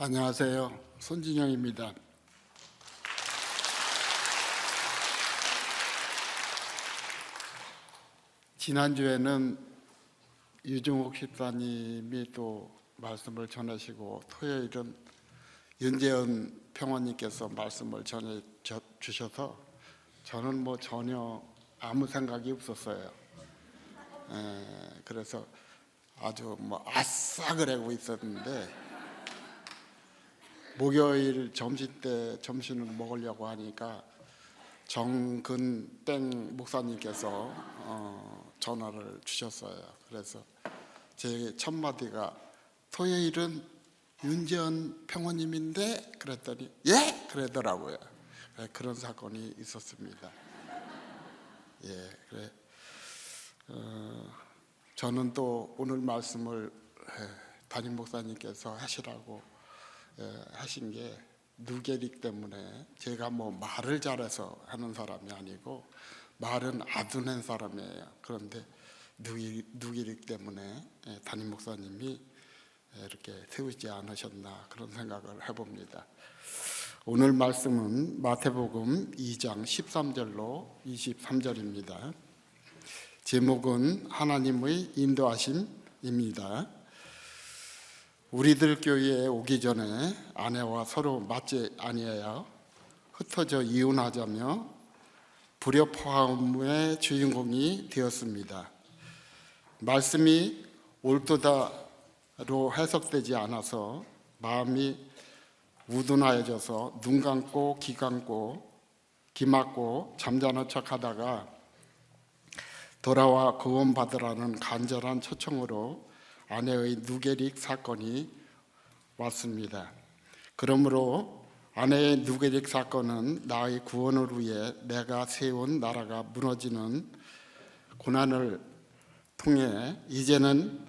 안녕하세요. 손진영입니다. 지난주에는 유중옥 집사님이 또 말씀을 전하시고, 토요일은 윤재은 평원님께서 말씀을 전해 주셔서 저는 전혀 아무 생각이 없었어요. 그래서 아주 아싸 그러고 있었는데, 목요일 점심을 먹으려고 하니까 정근땡 목사님께서 전화를 주셨어요. 그래서 제 첫 마디가 토요일은 윤재은 평원님인데 그랬더니 예? 그러더라고요. 그런 사건이 있었습니다. 예, 그래. 저는 또 오늘 말씀을 담임 목사님께서 하시라고 하신 게 누게릭 때문에, 제가 말을 잘해서 하는 사람이 아니고 말은 아주 낸 사람이에요. 그런데 누게릭 때문에 담임 목사님이 이렇게 세우지 않으셨나 그런 생각을 해봅니다. 오늘 말씀은 마태복음 2장 13절로 23절입니다. 제목은 하나님의 인도하심입니다. 우리들 교회에 오기 전에 아내와 서로 맞지 아니하여 흩어져 이혼하자며 불협화음의 주인공이 되었습니다. 말씀이 옳도다로 해석되지 않아서 마음이 우둔하여져서 눈 감고 귀 막고 잠자는 척하다가 돌아와 구원받으라는 간절한 초청으로 아내의 누게릭 사건이 왔습니다. 그러므로 아내의 누게릭 사건은 나의 구원을 위해 내가 세운 나라가 무너지는 고난을 통해 이제는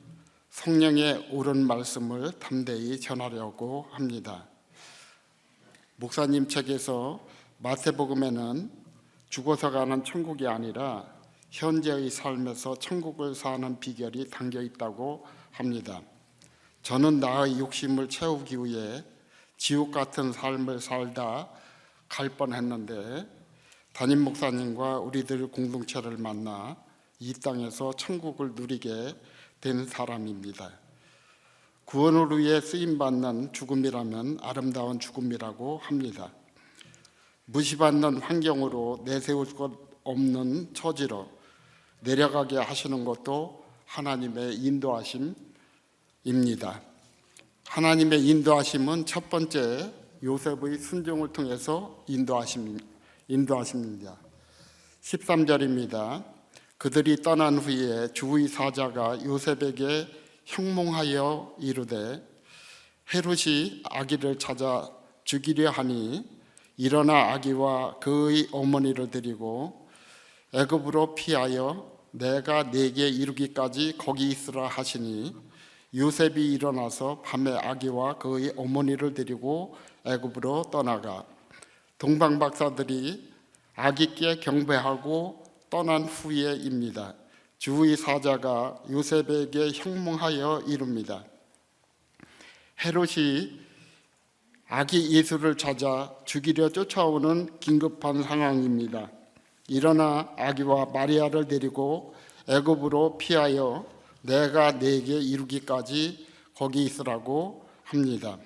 성령의 옳은 말씀을 담대히 전하려고 합니다. 목사님 책에서 마태복음에는 죽어서 가는 천국이 아니라 현재의 삶에서 천국을 사는 비결이 담겨 있다고 합니다. 저는 나의 욕심을 채우기 위해 지옥 같은 삶을 살다 갈 뻔했는데 담임 목사님과 우리들 공동체를 만나 이 땅에서 천국을 누리게 된 사람입니다. 구원을 위해 쓰임받는 죽음이라면 아름다운 죽음이라고 합니다. 무시받는 환경으로 내세울 것 없는 처지로 내려가게 하시는 것도 하나님의 인도하심입니다. 하나님의 인도하심은 첫 번째 요셉의 순종을 통해서 인도하심입니다. 13절입니다. 그들이 떠난 후에 주의 사자가 요셉에게 형몽하여 이르되 헤롯이 아기를 찾아 죽이려 하니 일어나 아기와 그의 어머니를 데리고 애굽으로 피하여 내가 네게 이르기까지 거기 있으라 하시니 요셉이 일어나서 밤에 아기와 그의 어머니를 데리고 애굽으로 떠나가 동방박사들이 아기께 경배하고 떠난 후에입니다. 주의 사자가 요셉에게 형몽하여 이릅니다. 헤롯이 아기 예수를 찾아 죽이려 쫓아오는 긴급한 상황입니다. 일어나 아기와 마리아를 데리고 애굽으로 피하여 내가 네게 이루기까지 거기 있으라고 합니다.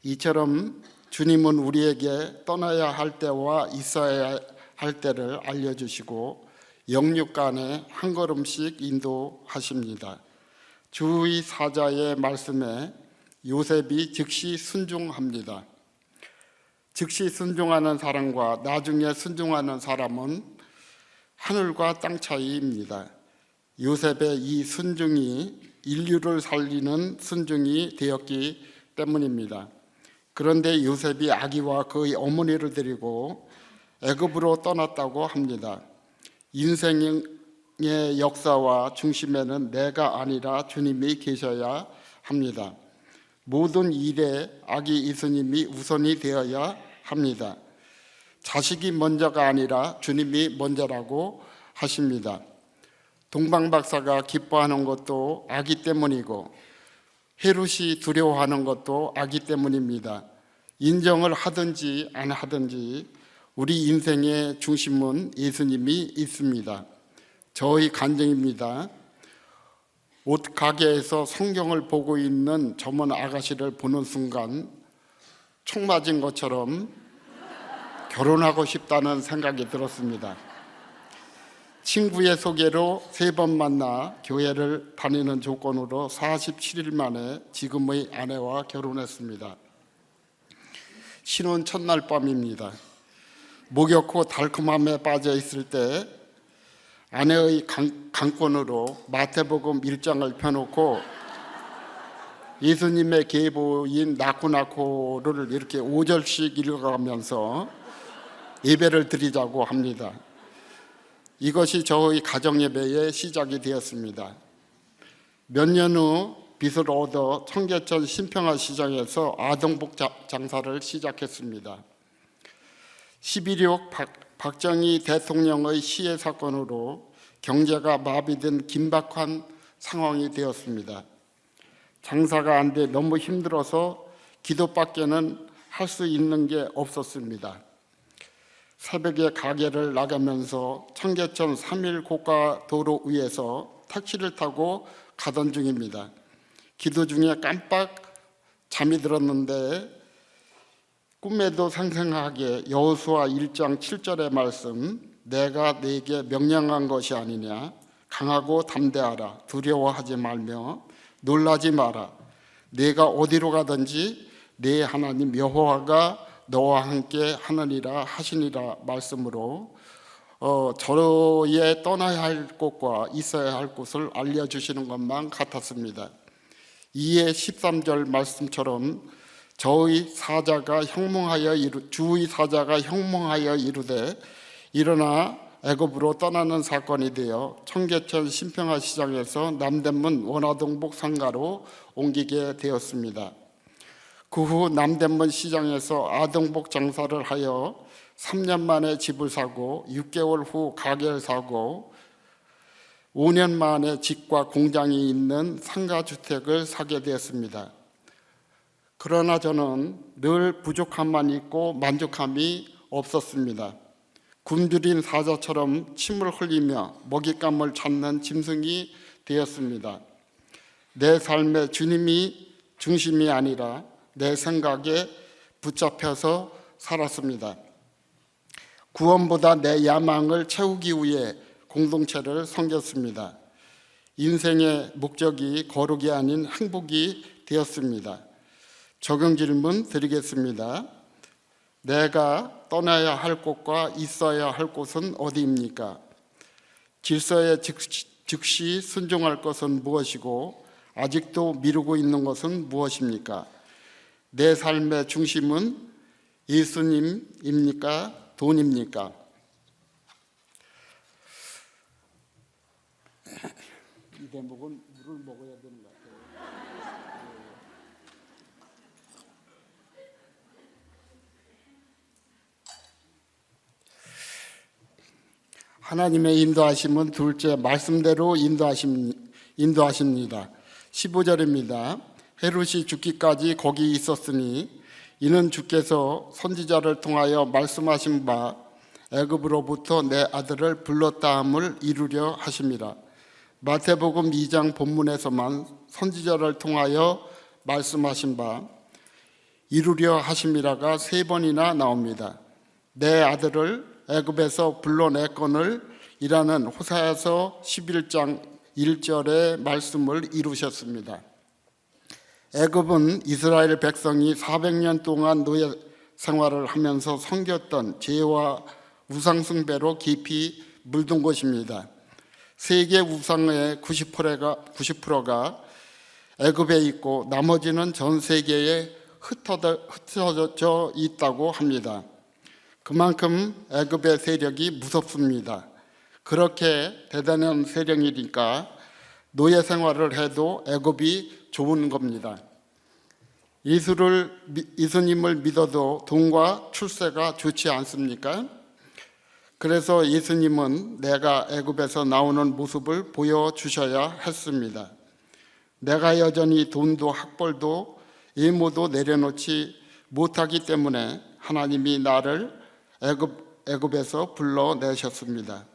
이처럼 주님은 우리에게 떠나야 할 때와 있어야 할 때를 알려주시고 영육간에 한 걸음씩 인도하십니다. 주의 사자의 말씀에 요셉이 즉시 순종합니다. 즉시 순종하는 사람과 나중에 순종하는 사람은 하늘과 땅 차이입니다. 요셉의 이 순종이 인류를 살리는 순종이 되었기 때문입니다. 그런데 요셉이 아기와 그의 어머니를 데리고 애굽으로 떠났다고 합니다. 인생의 역사와 중심에는 내가 아니라 주님이 계셔야 합니다. 모든 일에 아기 예수님이 우선이 되어야 합니다. 자식이 먼저가 아니라 주님이 먼저라고 하십니다. 동방박사가 기뻐하는 것도 아기 때문이고 헤롯이 두려워하는 것도 아기 때문입니다. 인정을 하든지 안 하든지 우리 인생의 중심은 예수님이 있습니다. 저의 간증입니다. 옷 가게에서 성경을 보고 있는 점원 아가씨를 보는 순간 총 맞은 것처럼 결혼하고 싶다는 생각이 들었습니다. 친구의 소개로 3번 만나 교회를 다니는 조건으로 47일 만에 지금의 아내와 결혼했습니다. 신혼 첫날 밤입니다. 목욕후 달콤함에 빠져 있을 때 아내의 강권으로 마태복음 1장을 펴놓고 예수님의 계보인 나쿠나코를 이렇게 5절씩 읽어가면서 예배를 드리자고 합니다. 이것이 저의 가정예배의 시작이 되었습니다. 몇 년 후 빚을 얻어 청계천 신평화 시장에서 아동복 장사를 시작했습니다. 11.6 박정희 대통령의 시해 사건으로 경제가 마비된 긴박한 상황이 되었습니다. 장사가 안 돼 너무 힘들어서 기도밖에는 할 수 있는 게 없었습니다. 새벽에 가게를 나가면서 청계천 3일 고가 도로 위에서 택시를 타고 가던 중입니다. 기도 중에 깜빡 잠이 들었는데 꿈에도 생생하게 여호수아 1장 7절의 말씀, 내가 네게 명령한 것이 아니냐, 강하고 담대하라, 두려워하지 말며 놀라지 마라, 네가 어디로 가든지 네 하나님 여호와가 너와 함께 하느니라 하시니라 말씀으로 저의 떠나야 할 곳과 있어야 할 곳을 알려주시는 것만 같았습니다. 이에 13절 말씀처럼 주의 사자가 형몽하여 이르되 일어나 애굽으로 떠나는 사건이 되어 청계천 신평화 시장에서 남대문 원화동복 상가로 옮기게 되었습니다. 그 후 남대문 시장에서 아동복 장사를 하여 3년 만에 집을 사고 6개월 후 가게를 사고 5년 만에 집과 공장이 있는 상가주택을 사게 되었습니다. 그러나 저는 늘 부족함만 있고 만족함이 없었습니다. 굶주린 사자처럼 침을 흘리며 먹잇감을 찾는 짐승이 되었습니다. 내 삶의 주님이 중심이 아니라 내 생각에 붙잡혀서 살았습니다. 구원보다 내 야망을 채우기 위해 공동체를 섬겼습니다. 인생의 목적이 거룩이 아닌 행복이 되었습니다. 적용 질문 드리겠습니다. 내가 떠나야 할 곳과 있어야 할 곳은 어디입니까? 질서에 즉시 순종할 것은 무엇이고 아직도 미루고 있는 것은 무엇입니까? 내 삶의 중심은 예수님입니까? 돈입니까? 이 대목은 물을 먹어야 되는 것 같아요. 하나님의 인도하심은 둘째 말씀대로 인도하십니다. 15절입니다. 헤롯이 죽기까지 거기 있었으니 이는 주께서 선지자를 통하여 말씀하신 바 애굽으로부터 내 아들을 불렀다 함을 이루려 하심이라. 마태복음 2장 본문에서만 선지자를 통하여 말씀하신 바 이루려 하심이라가 3번이나 나옵니다. 내 아들을 애굽에서 불러냈거늘 이라는 호사야서 11장 1절의 말씀을 이루셨습니다. 애굽은 이스라엘 백성이 400년 동안 노예 생활을 하면서 섬겼던 죄와 우상 숭배로 깊이 물든 곳입니다. 세계 우상의 90%가 애굽에 있고 나머지는 전 세계에 흩어져 있다고 합니다. 그만큼 애굽의 세력이 무섭습니다. 그렇게 대단한 세력이니까 노예 생활을 해도 애굽이 좋은 겁니다. 예수님을 믿어도 돈과 출세가 좋지 않습니까? 그래서 예수님은 내가 애굽에서 나오는 모습을 보여주셔야 했습니다. 내가 여전히 돈도 학벌도 외모도 내려놓지 못하기 때문에 하나님이 나를 애굽에서 불러내셨습니다.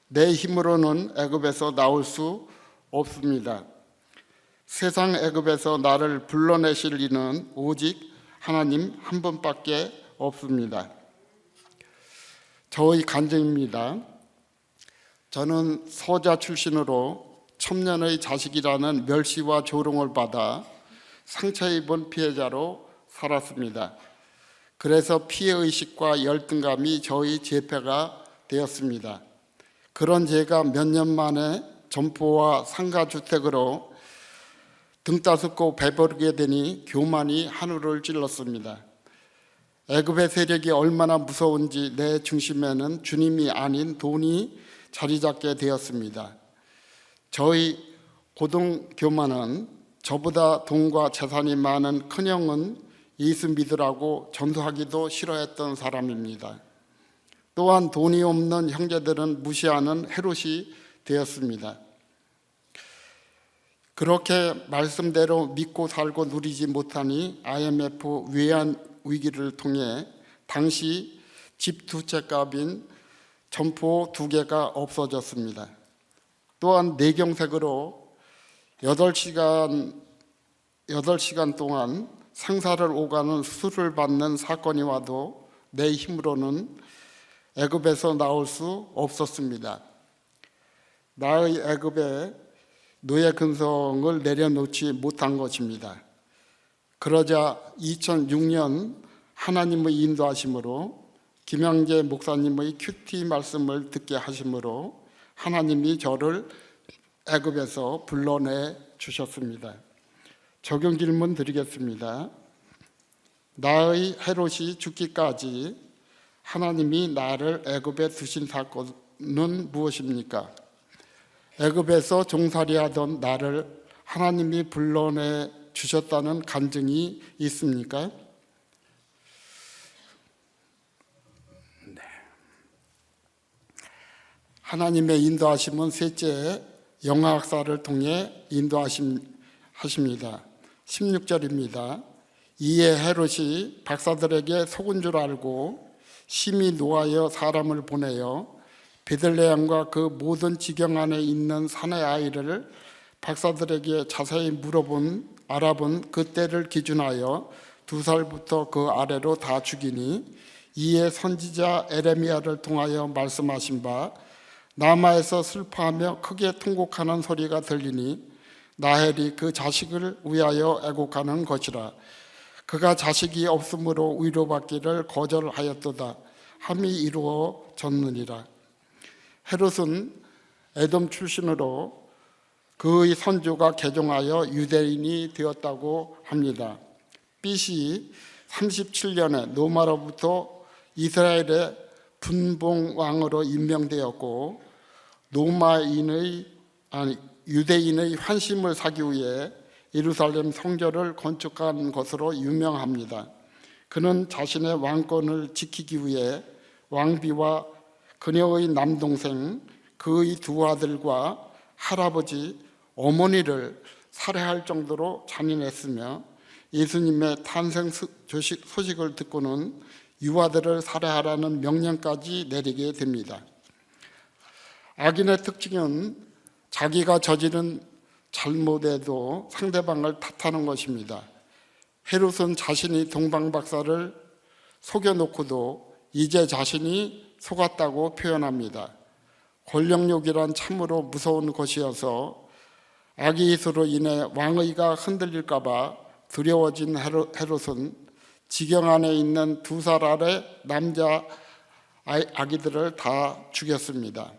내 힘으로는 애굽에서 나올 수 없습니다. 세상 애굽에서 나를 불러내실 이는 오직 하나님 한 분밖에 없습니다. 저의 간증입니다. 저는 소자 출신으로 첨년의 자식이라는 멸시와 조롱을 받아 상처 입은 피해자로 살았습니다. 그래서 피해의식과 열등감이 저의 죄패가 되었습니다. 그런 제가 몇 년 만에 점포와 상가주택으로 등 따숩고 배부르게 되니 교만이 하늘을 찔렀습니다. 애굽의 세력이 얼마나 무서운지 내 중심에는 주님이 아닌 돈이 자리 잡게 되었습니다. 저희 고등교만은 저보다 돈과 재산이 많은 큰형은 예수 믿으라고 전도하기도 싫어했던 사람입니다. 또한 돈이 없는 형제들은 무시하는 헤롯이 되었습니다. 그렇게 말씀대로 믿고 살고 누리지 못하니 IMF 외환 위기를 통해 당시 집 2채 값인 점포 2개가 없어졌습니다. 또한 뇌경색으로 8시간 동안 생사를 오가는 수술을 받는 사건이 와도 내 힘으로는 애굽에서 나올 수 없었습니다. 나의 애굽에 노예 근성을 내려놓지 못한 것입니다. 그러자 2006년 하나님의 인도하심으로 김영재 목사님의 큐티 말씀을 듣게 하심으로 하나님이 저를 애굽에서 불러내 주셨습니다. 적용 질문 드리겠습니다. 나의 헤롯이 죽기까지 하나님이 나를 애굽에 두신 사건은 무엇입니까? 애굽에서 종살이하던 나를 하나님이 불러내 주셨다는 간증이 있습니까? 네. 하나님의 인도하심은 셋째 영화학사를 통해 인도하십니다. 16절입니다. 이에 헤롯이 박사들에게 속은 줄 알고 심히 노하여 사람을 보내어 베들레헴과 그 모든 지경 안에 있는 사내 아이를 박사들에게 자세히 알아본 그 때를 기준하여 2살부터 그 아래로 다 죽이니 이에 선지자 에레미야를 통하여 말씀하신 바 라마에서 슬퍼하며 크게 통곡하는 소리가 들리니 라헬이 그 자식을 위하여 애곡하는 것이라. 그가 자식이 없으므로 위로받기를 거절하였도다 함이 이루어졌느니라. 헤롯은 에돔 출신으로 그의 선조가 개종하여 유대인이 되었다고 합니다. BC 37년에 로마로부터 이스라엘의 분봉왕으로 임명되었고 유대인의 환심을 사기 위해 예루살렘 성전을 건축한 것으로 유명합니다. 그는 자신의 왕권을 지키기 위해 왕비와 그녀의 남동생, 그의 2 아들과 할아버지, 어머니를 살해할 정도로 잔인했으며 예수님의 탄생 소식을 듣고는 유아들을 살해하라는 명령까지 내리게 됩니다. 악인의 특징은 자기가 저지른 잘못에도 상대방을 탓하는 것입니다. 헤롯은 자신이 동방박사를 속여놓고도 이제 자신이 속았다고 표현합니다. 권력욕이란 참으로 무서운 것이어서 악의수로 인해 왕의가 흔들릴까 봐 두려워진 헤롯은 지경 안에 있는 2살 아래 남자 아기들을 다 죽였습니다.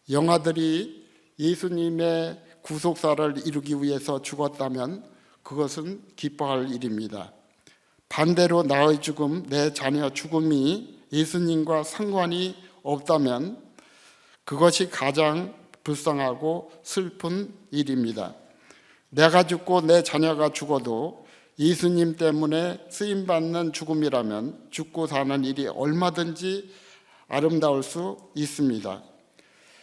영아들이 예수님의 구속사를 이루기 위해서 죽었다면 그것은 기뻐할 일입니다. 반대로 나의 죽음, 내 자녀 죽음이 예수님과 상관이 없다면 그것이 가장 불쌍하고 슬픈 일입니다. 내가 죽고 내 자녀가 죽어도 예수님 때문에 쓰임받는 죽음이라면 죽고 사는 일이 얼마든지 아름다울 수 있습니다.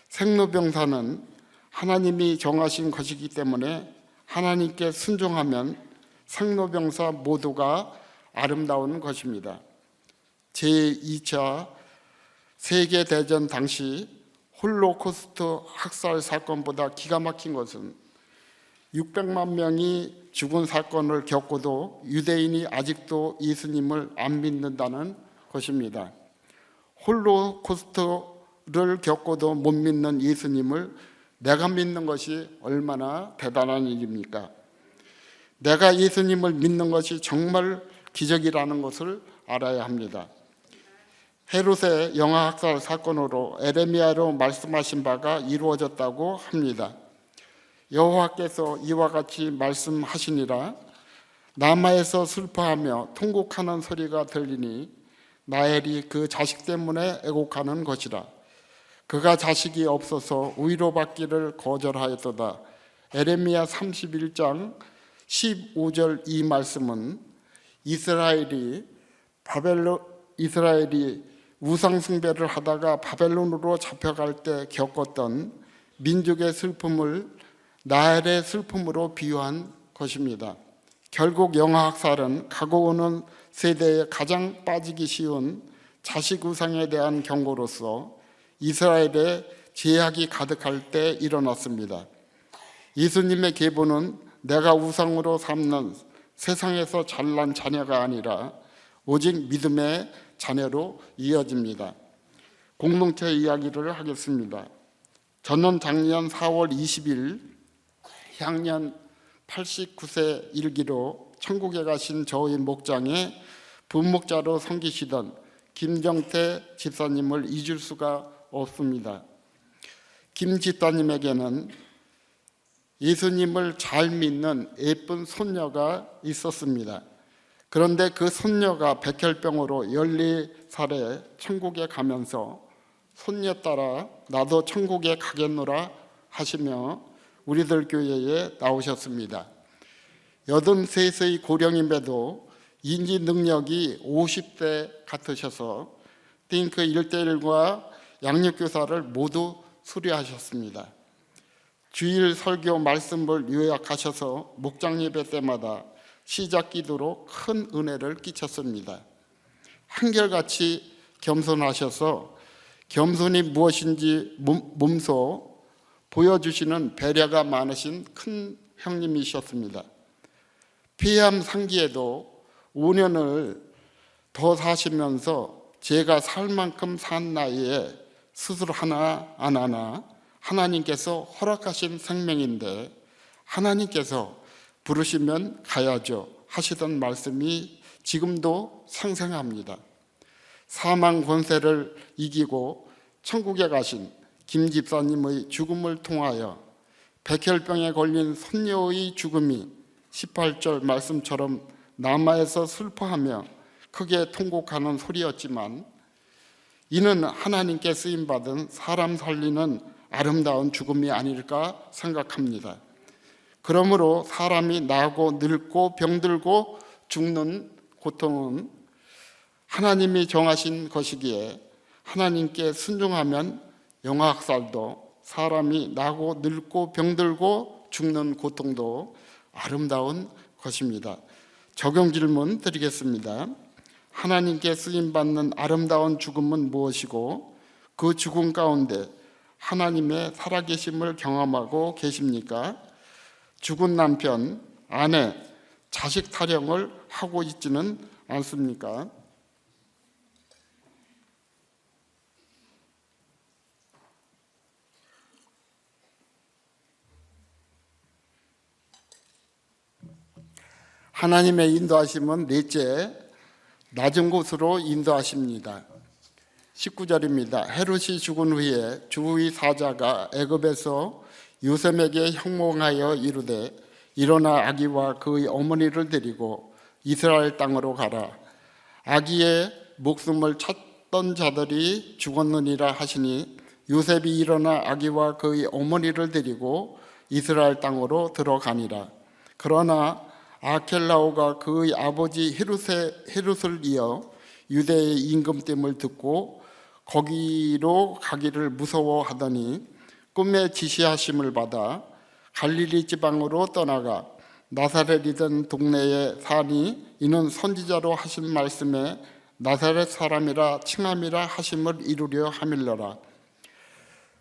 생로병사는 하나님이 정하신 것이기 때문에 하나님께 순종하면 생로병사 모두가 아름다운 것입니다. 제2차 세계대전 당시 홀로코스트 학살 사건보다 기가 막힌 것은 600만 명이 죽은 사건을 겪고도 유대인이 아직도 예수님을 안 믿는다는 것입니다. 홀로코스트를 겪고도 못 믿는 예수님을 내가 믿는 것이 얼마나 대단한 일입니까? 내가 예수님을 믿는 것이 정말 기적이라는 것을 알아야 합니다. 헤롯의 영아학살 사건으로 에레미야로 말씀하신 바가 이루어졌다고 합니다. 여호와께서 이와 같이 말씀하시니라. 라마에서 슬퍼하며 통곡하는 소리가 들리니 라헬이 그 자식 때문에 애곡하는 것이라. 그가 자식이 없어서 위로받기를 거절하였도다. 에레미야 31장 15절 이 말씀은 이스라엘이 우상 숭배를 하다가 바벨론으로 잡혀갈 때 겪었던 민족의 슬픔을 라헬의 슬픔으로 비유한 것입니다. 결국 영아학살은 가고 오는 세대에 가장 빠지기 쉬운 자식 우상에 대한 경고로서 이스라엘에 죄악이 가득할 때 일어났습니다. 예수님의 계보는 내가 우상으로 삼는 세상에서 잘난 자녀가 아니라 오직 믿음의 자녀로 이어집니다. 공동체 이야기를 하겠습니다. 저는 작년 4월 20일 향년 89세 일기로 천국에 가신 저희 목장에 부목자로 섬기시던 김정태 집사님을 잊을 수가 없습니다. 김 집사님에게는 예수님을 잘 믿는 예쁜 손녀가 있었습니다. 그런데 그 손녀가 백혈병으로 14살에 천국에 가면서 손녀 따라 나도 천국에 가겠노라 하시며 우리들 교회에 나오셨습니다. 83세의 고령임에도 인지 능력이 50대 같으셔서 띵크 1:1과 양육교사를 모두 수료하셨습니다. 주일 설교 말씀을 요약하셔서 목장 예배 때마다 시작 기도로 큰 은혜를 끼쳤습니다. 한결같이 겸손하셔서 겸손이 무엇인지 몸소 보여주시는 배려가 많으신 큰 형님이셨습니다. 폐암 상기에도 5년을 더 사시면서 제가 살 만큼 산 나이에 수술 하나 안 하나 하나님께서 허락하신 생명인데 하나님께서 부르시면 가야죠 하시던 말씀이 지금도 생생합니다. 사망 권세를 이기고 천국에 가신 김 집사님의 죽음을 통하여 백혈병에 걸린 손녀의 죽음이 18절 말씀처럼 남아에서 슬퍼하며 크게 통곡하는 소리였지만 이는 하나님께 쓰임받은 사람 살리는 아름다운 죽음이 아닐까 생각합니다. 그러므로 사람이 나고 늙고 병들고 죽는 고통은 하나님이 정하신 것이기에 하나님께 순종하면 영아학살도 사람이 나고 늙고 병들고 죽는 고통도 아름다운 것입니다. 적용 질문 드리겠습니다. 하나님께 쓰임받는 아름다운 죽음은 무엇이고 그 죽음 가운데 하나님의 살아계심을 경험하고 계십니까? 죽은 남편, 아내, 자식 타령을 하고 있지는 않습니까? 하나님의 인도하심은 넷째, 낮은 곳으로 인도하십니다. 19절입니다. 헤롯이 죽은 후에 주의 사자가 애굽에서 요셉에게 형몽하여 이르되 일어나 아기와 그의 어머니를 데리고 이스라엘 땅으로 가라. 아기의 목숨을 찾던 자들이 죽었느니라 하시니 요셉이 일어나 아기와 그의 어머니를 데리고 이스라엘 땅으로 들어가니라. 그러나 아켈라오가 그의 아버지 헤롯을 이어 유대의 임금됨을 듣고 거기로 가기를 무서워하더니 꿈에 지시하심을 받아 갈릴리 지방으로 떠나가 나사렛이던 동네에 사니 이는 선지자로 하신 말씀에 나사렛 사람이라 칭함이라 하심을 이루려 함일러라.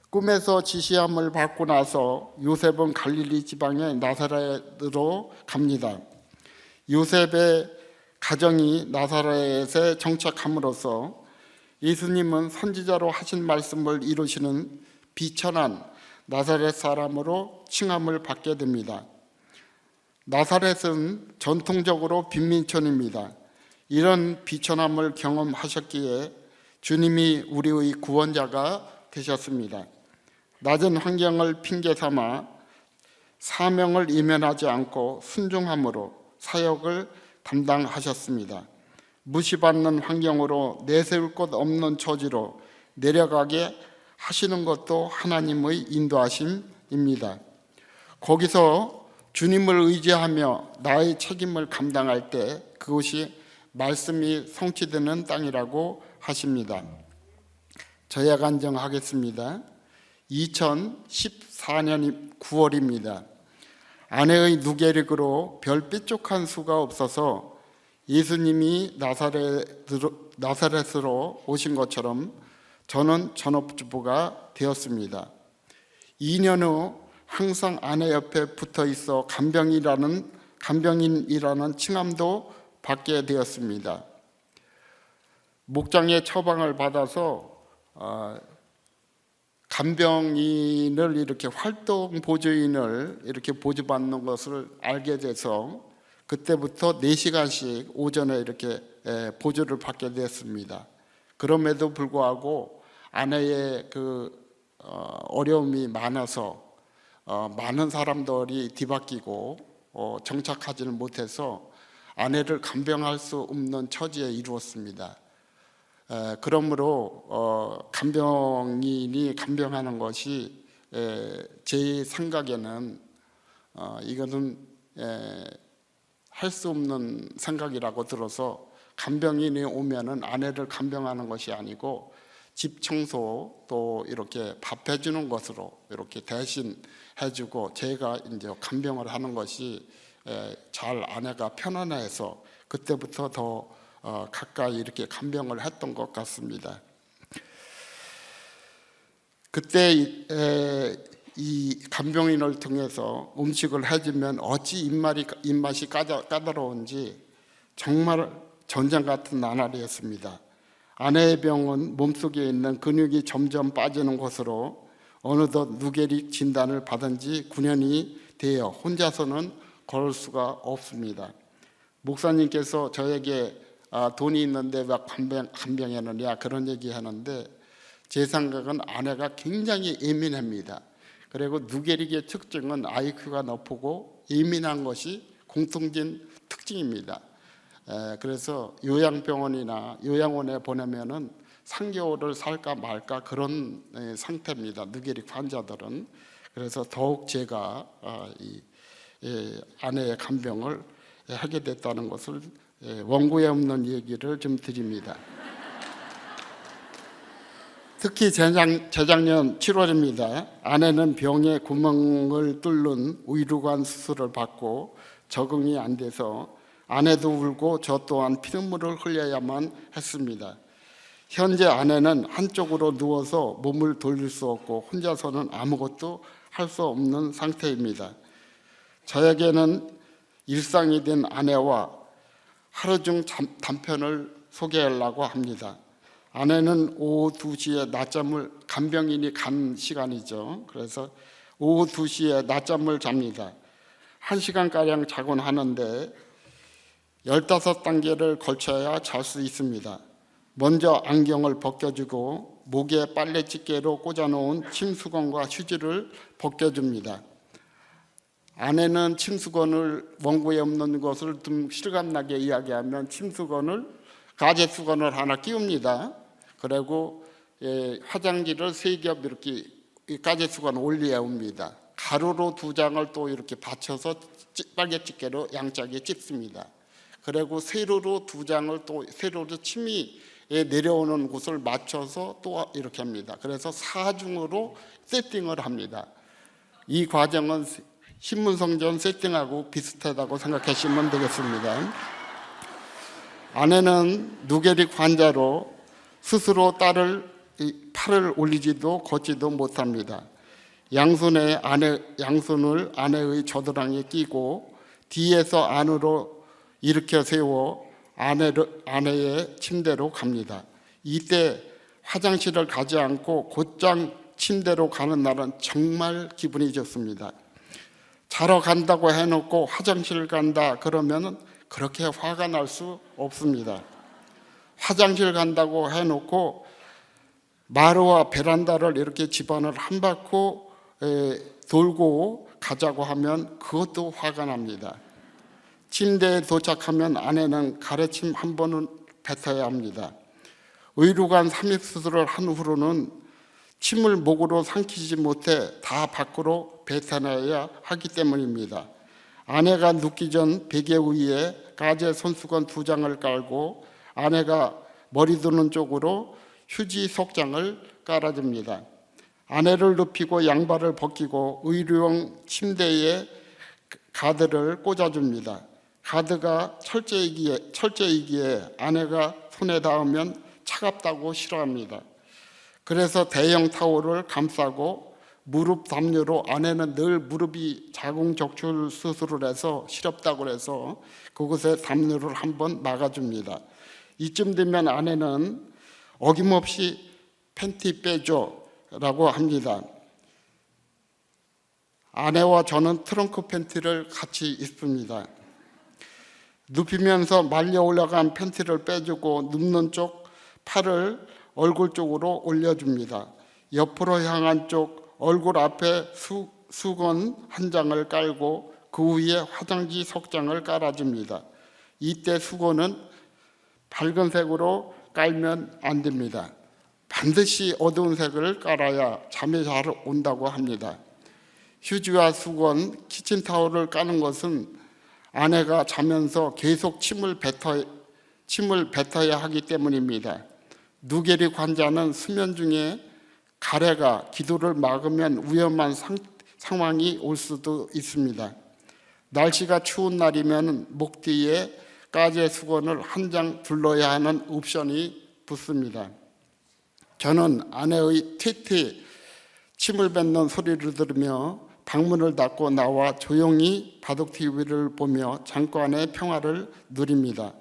꿈에서 지시함을 받고 나서 요셉은 갈릴리 지방의 나사렛으로 갑니다. 요셉의 가정이 나사렛에 정착함으로써 예수님은 선지자로 하신 말씀을 이루시는 비천한 나사렛 사람으로 칭함을 받게 됩니다. 나사렛은 전통적으로 빈민촌입니다. 이런 비천함을 경험하셨기에 주님이 우리의 구원자가 되셨습니다. 낮은 환경을 핑계 삼아 사명을 이면하지 않고 순종함으로 사역을 담당하셨습니다. 무시받는 환경으로 내세울 곳 없는 처지로 내려가게 하시는 것도 하나님의 인도하심입니다. 거기서 주님을 의지하며 나의 책임을 감당할 때 그것이 말씀이 성취되는 땅이라고 하십니다. 저야 간증하겠습니다. 2014년 9월입니다. 아내의 누게릭으로 별 삐죽한 수가 없어서 예수님이 나사렛으로 오신 것처럼 저는 전업주부가 되었습니다. 2년 후 항상 아내 옆에 붙어 있어 간병인이라는 칭함도 받게 되었습니다. 목장의 처방을 받아서 간병인을 이렇게 활동 보조인을 이렇게 보조받는 것을 알게 돼서 그때부터 4시간씩 오전에 이렇게 보조를 받게 됐습니다. 그럼에도 불구하고 아내의 어려움이 많아서 많은 사람들이 뒤바뀌고 정착하지는 못해서 아내를 간병할 수 없는 처지에 이르렀습니다. 그러므로 간병인이 간병하는 것이 제 생각에는 이거는 할 수 없는 생각이라고 들어서 간병인이 오면은 아내를 간병하는 것이 아니고 집 청소 또 이렇게 밥 해주는 것으로 이렇게 대신 해주고 제가 이제 간병을 하는 것이 잘 아내가 편안해서 그때부터 더 가까이 이렇게 간병을 했던 것 같습니다. 그때 이 간병인을 통해서 음식을 해주면 어찌 입맛이 까다로운지 정말 전쟁 같은 나날이었습니다. 아내의 병은 몸속에 있는 근육이 점점 빠지는 것으로 어느덧 누게릭 진단을 받은 지 9년이 되어 혼자서는 걸을 수가 없습니다. 목사님께서 저에게 돈이 있는데 왜 간병하느냐 그런 얘기하는데 제 생각은 아내가 굉장히 예민합니다. 그리고 누게릭의 특징은 IQ가 높고 예민한 것이 공통된 특징입니다. 그래서 요양병원이나 요양원에 보내면은 3개월을 살까 말까 그런 상태입니다. 누게릭 환자들은. 그래서 더욱 제가 이 아내의 간병을 하게 됐다는 것을 원고에 없는 얘기를 좀 드립니다. 특히 재작년 7월입니다. 아내는 병에 구멍을 뚫는 위루관 수술을 받고 적응이 안 돼서 아내도 울고 저 또한 피눈물을 흘려야만 했습니다. 현재 아내는 한쪽으로 누워서 몸을 돌릴 수 없고 혼자서는 아무것도 할 수 없는 상태입니다. 저에게는 일상이 된 아내와 하루 중 단편을 소개하려고 합니다. 아내는 오후 2시에 낮잠을 간병인이 간 시간이죠. 그래서 오후 2시에 낮잠을 잡니다. 1시간가량 자곤 하는데 15단계를 걸쳐야 잘 수 있습니다. 먼저 안경을 벗겨주고 목에 빨래집게로 꽂아놓은 침수건과 휴지를 벗겨줍니다. 아내는 침수건을 원고에 없는 것을 좀 실감나게 이야기하면 침수건을 가제수건을 하나 끼웁니다. 그리고 화장지를 3겹 이렇게 가제수건 올려옵니다. 가루로 2장을 또 이렇게 받쳐서 빨개집게로 양짝에 찝습니다. 그리고 세로로 2장을 또 세로로 침이 내려오는 곳을 맞춰서 또 이렇게 합니다. 그래서 4중으로 세팅을 합니다. 이 과정은 신문성전 세팅하고 비슷하다고 생각하시면 되겠습니다. 아내는 누게릭 환자로 스스로 팔을 올리지도 걷지도 못합니다. 양손을 아내의 겨드랑이에 끼고 뒤에서 안으로 일으켜 세워 아내의 침대로 갑니다. 이때 화장실을 가지 않고 곧장 침대로 가는 날은 정말 기분이 좋습니다. 자러 간다고 해놓고 화장실 간다 그러면 그렇게 화가 날 수 없습니다. 화장실 간다고 해놓고 마루와 베란다를 이렇게 집안을 한 바퀴 돌고 가자고 하면 그것도 화가 납니다. 침대에 도착하면 아내는 가래침 한 번은 뱉어야 합니다. 의료관 삼입수술을 한 후로는 침을 목으로 삼키지 못해 다 밖으로 뱉어내야 하기 때문입니다. 아내가 눕기 전 베개 위에 가재 손수건 2장을 깔고 아내가 머리 두는 쪽으로 휴지 속장을 깔아줍니다. 아내를 눕히고 양발을 벗기고 의료용 침대에 가드를 꽂아줍니다. 가드가 철제이기에 아내가 손에 닿으면 차갑다고 싫어합니다. 그래서 대형 타올을 감싸고 무릎 담요로 아내는 늘 무릎이 자궁적출 수술을 해서 시렵다고 해서 그곳에 담요를 한번 막아줍니다. 이쯤 되면 아내는 어김없이 팬티 빼줘 라고 합니다. 아내와 저는 트렁크 팬티를 같이 입습니다. 눕히면서 말려 올라간 팬티를 빼주고 눕는 쪽 팔을 얼굴 쪽으로 올려줍니다. 옆으로 향한 쪽 얼굴 앞에 수건 한 장을 깔고 그 위에 화장지 속장을 깔아줍니다. 이때 수건은 밝은 색으로 깔면 안 됩니다. 반드시 어두운 색을 깔아야 잠이 잘 온다고 합니다. 휴지와 수건, 키친타올을 까는 것은 아내가 자면서 계속 침을 뱉어야 하기 때문입니다. 누게릭 환자는 수면 중에 가래가 기도를 막으면 위험한 상황이 올 수도 있습니다. 날씨가 추운 날이면 목 뒤에 가재 수건을 한 장 둘러야 하는 옵션이 붙습니다. 저는 아내의 튀튀 침을 뱉는 소리를 들으며 방문을 닫고 나와 조용히 바둑 TV를 보며 잠깐의 평화를 누립니다.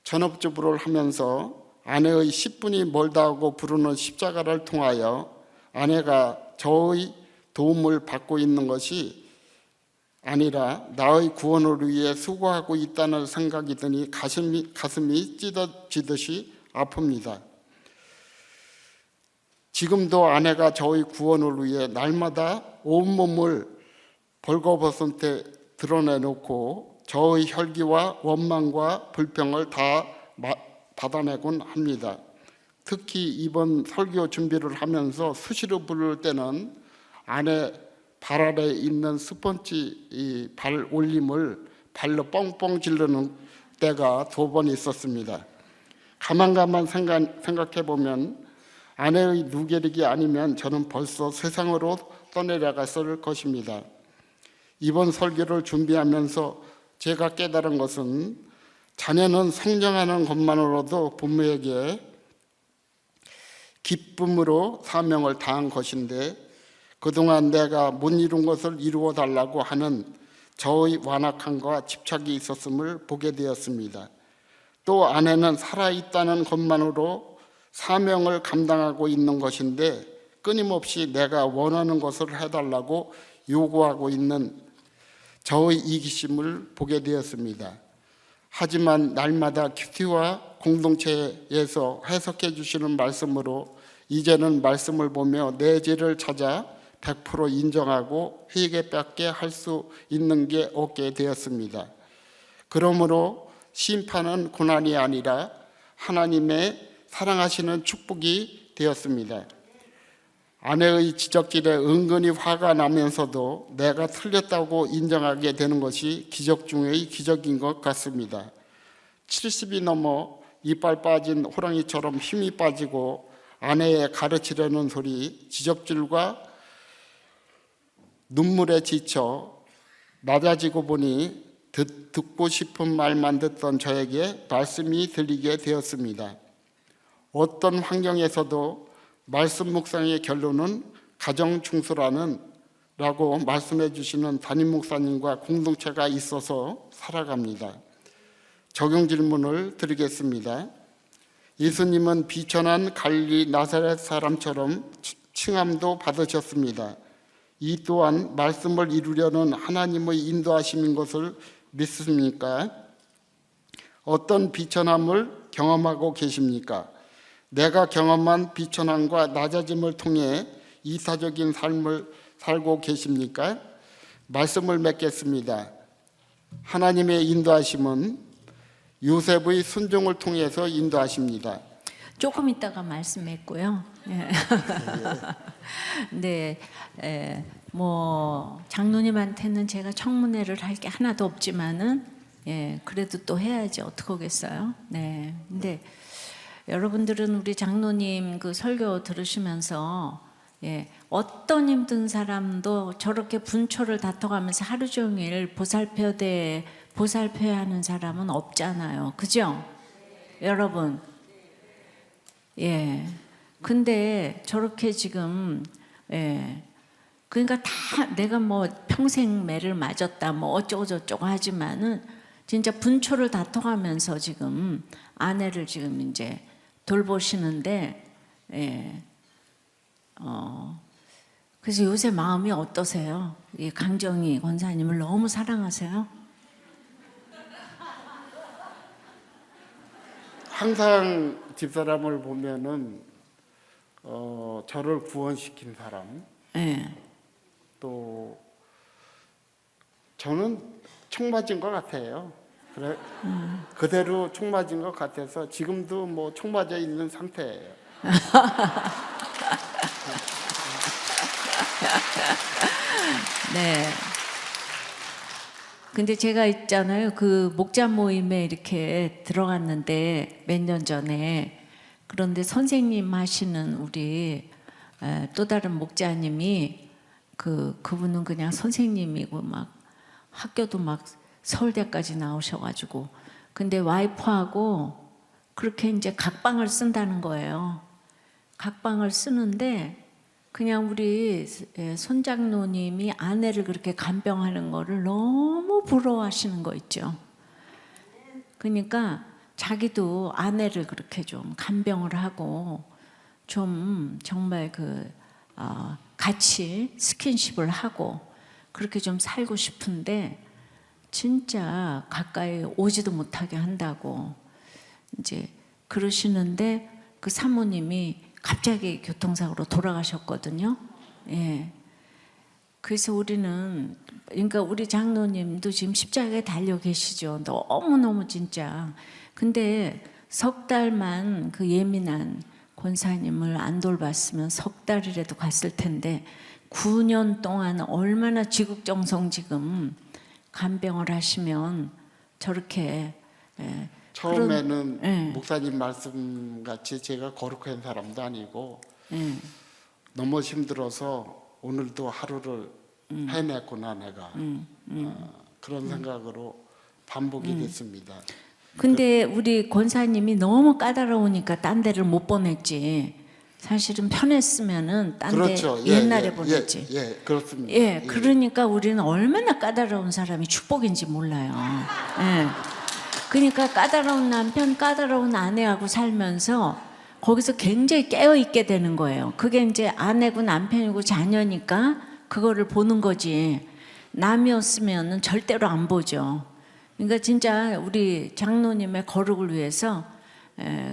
전업주부를 하면서 아내의 10분이 멀다 하고 부르는 십자가를 통하여 아내가 저의 도움을 받고 있는 것이 아니라 나의 구원을 위해 수고하고 있다는 생각이 드니 가슴이 찢어지듯이 아픕니다. 지금도 아내가 저의 구원을 위해 날마다 온몸을 벌거벗은 채 드러내놓고 저의 혈기와 원망과 불평을 다 받아내곤 합니다. 특히 이번 설교 준비를 하면서 수시로 부를 때는 아내 발 아래에 있는 스펀지 발 올림을 발로 뻥뻥 지르는 때가 2번 있었습니다. 가만 생각해 보면 아내의 누게릭이 아니면 저는 벌써 세상으로 떠내려갔을 것입니다. 이번 설교를 준비하면서 제가 깨달은 것은 자녀는 성장하는 것만으로도 부모에게 기쁨으로 사명을 다한 것인데 그동안 내가 못 이룬 것을 이루어 달라고 하는 저의 완악함과 집착이 있었음을 보게 되었습니다. 또 아내는 살아있다는 것만으로 사명을 감당하고 있는 것인데 끊임없이 내가 원하는 것을 해달라고 요구하고 있는 저의 이기심을 보게 되었습니다. 하지만 날마다 큐티와 공동체에서 해석해 주시는 말씀으로 이제는 말씀을 보며 내 죄를 찾아 100% 인정하고 회개밖에 할 수 있는 게 없게 되었습니다. 그러므로 심판은 고난이 아니라 하나님의 사랑하시는 축복이 되었습니다. 아내의 지적질에 은근히 화가 나면서도 내가 틀렸다고 인정하게 되는 것이 기적 중의 기적인 것 같습니다. 70이 넘어 이빨 빠진 호랑이처럼 힘이 빠지고 아내의 가르치려는 소리, 지적질과 눈물에 지쳐 낮아지고 보니 듣고 싶은 말만 듣던 저에게 말씀이 들리게 되었습니다. 어떤 환경에서도 말씀 묵상의 결론은 가정 중수라는 라고 말씀해 주시는 담임 목사님과 공동체가 있어서 살아갑니다. 적용 질문을 드리겠습니다. 예수님은 비천한 갈릴리 나사렛 사람처럼 칭함도 받으셨습니다. 이 또한 말씀을 이루려는 하나님의 인도하심인 것을 믿습니까? 어떤 비천함을 경험하고 계십니까? 내가 경험한 비천함과 낮아짐을 통해 이타적인 삶을 살고 계십니까? 말씀을 맺겠습니다. 하나님의 인도하심은 요셉의 순종을 통해서 인도하십니다. 조금 있다가 말씀했고요. 네, 뭐 장로님한테는 제가 청문회를 할 게 하나도 없지만은, 그래도 또 해야지 어떡하겠어요. 네, 근데 여러분들은 우리 장로님 그 설교 들으시면서 어떤 힘든 사람도 저렇게 분초를 다퉈가면서 하루 종일 보살펴야 하는 사람은 없잖아요. 그죠? 여러분. 근데 저렇게 지금, 그러니까 다 내가 뭐 평생 매를 맞았다, 뭐 어쩌고저쩌고 하지만은 진짜 분초를 다퉈가면서 지금 아내를 지금 이제 돌보시는데, 그래서 요새 마음이 어떠세요? 강정희 권사님을 너무 사랑하세요? 항상 집사람을 보면은 저를 구원시킨 사람, 또 저는 총 맞은 것 같아요. 그래 그대로 총 맞은 것 같아서 지금도 뭐 총 맞아 있는 상태예요. 네. 근데 제가 있잖아요. 그 목자 모임에 이렇게 들어갔는데 몇 년 전에, 그런데 선생님 하시는 우리 또 다른 목자님이 그분은 그냥 선생님이고 막 학교도 막 서울대까지 나오셔가지고, 근데 와이프하고 그렇게 이제 각방을 쓴다는 거예요. 각방을 쓰는데 그냥 우리 손장로님이 아내를 그렇게 간병하는 거를 너무 부러워하시는 거 있죠. 그러니까 자기도 아내를 그렇게 좀 간병을 하고 좀 정말 같이 스킨십을 하고 그렇게 좀 살고 싶은데 진짜 가까이 오지도 못하게 한다고 이제 그러시는데, 그 사모님이 갑자기 교통사고로 돌아가셨거든요. 그래서 우리는, 그러니까 우리 장로님도 지금 십자가에 달려 계시죠. 너무너무 진짜. 근데 석 달만 그 예민한 권사님을 안 돌봤으면 석 달이라도 갔을 텐데 9년 동안 얼마나 지극정성 지금 간병을 하시면 저렇게 처음에는 목사님 말씀같이 제가 거룩한 사람도 아니고 너무 힘들어서 오늘도 하루를 해냈구나 내가 그런 생각으로 반복이 됐습니다. 근데 우리 권사님이 너무 까다로우니까 딴 데를 못 보냈지. 사실은 편했으면은 딴 데 그렇죠. 옛날에 보냈지. 그렇습니다. 그러니까 우리는 얼마나 까다로운 사람이 축복인지 몰라요. 그러니까 까다로운 남편, 까다로운 아내하고 살면서 거기서 굉장히 깨어 있게 되는 거예요. 그게 이제 아내고 남편이고 자녀니까 그거를 보는 거지. 남이었으면은 절대로 안 보죠. 그러니까 진짜 우리 장로님의 거룩을 위해서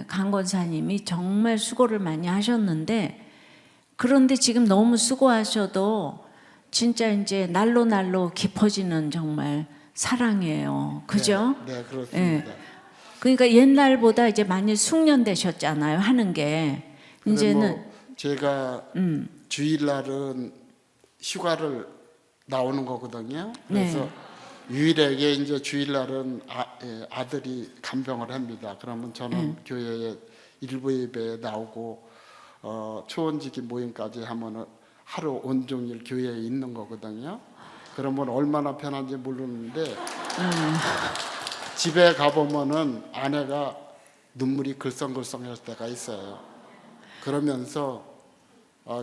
강 권사님이 정말 수고를 많이 하셨는데, 그런데 지금 너무 수고하셔도 진짜 이제 날로 깊어지는 정말 사랑이에요. 그죠? 네, 그렇습니다. 그러니까 옛날보다 이제 많이 숙련되셨잖아요, 하는 게. 이제는 제가 주일날은 휴가를 나오는 거거든요. 그래서 유일하게 이제 주일날은 아들이 간병을 합니다. 그러면 저는 교회에 일부 예배에 나오고 초원지기 모임까지 하면은 하루 온종일 교회에 있는 거거든요. 그러면 얼마나 편한지 모르는데 집에 가보면은 아내가 눈물이 글썽글썽할 때가 있어요. 그러면서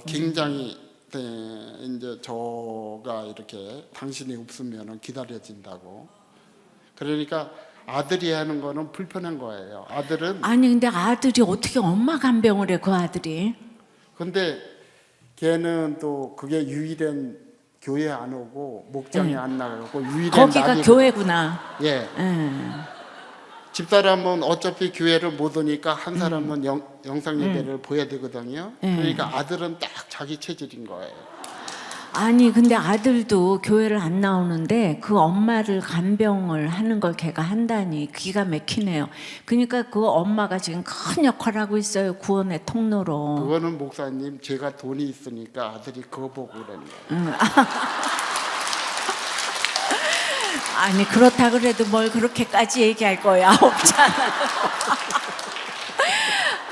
굉장히 이제 저가 이렇게 당신이 없으면 기다려진다고. 그러니까 아들이 하는 거는 불편한 거예요. 아들은 아니 근데 아들이 어떻게 엄마 간병을 해, 그 아들이? 근데 걔는 또 그게 유일한 교회 안 오고 목장에 안 나가고 유일한 거기가 낙이거든요. 교회구나. 예. 집사람은 어차피 교회를 못 오니까 한 사람은 영상 예배를 보여야 되거든요. 그러니까 아들은 딱 자기 체질인 거예요. 아니 근데 아들도 교회를 안 나오는데 그 엄마를 간병을 하는 걸 걔가 한다니 기가 막히네요. 그러니까 그 엄마가 지금 큰 역할을 하고 있어요. 구원의 통로로. 그거는 목사님 제가 돈이 있으니까 아들이 그거 보고 그러는 거예요. 아니 그렇다 그래도 뭘 그렇게까지 얘기할 거야 없잖아.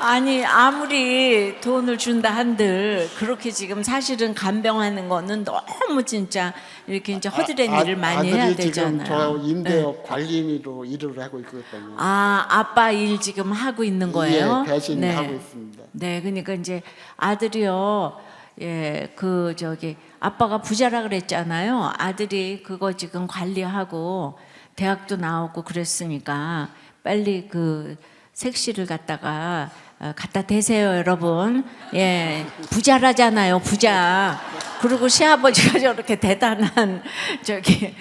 아니 아무리 돈을 준다 한들 그렇게 지금 사실은 간병하는 거는 너무 진짜 이렇게 이제 허드렛 일을 많이 해야 아들이 지금 되잖아요. 저 임대업 관리인으로 일을 하고 있거든요. 아 아빠 일 지금 하고 있는 거예요? 예, 대신 하고 있습니다. 네, 그러니까 이제 아들이요, 예, 그 저기 아빠가 부자라 그랬잖아요. 아들이 그거 지금 관리하고 대학도 나오고 그랬으니까 빨리 그 색시를 갖다가 갖다 대세요, 여러분. 예, 부자라잖아요, 부자. 그리고 시아버지가 저렇게 대단한 저기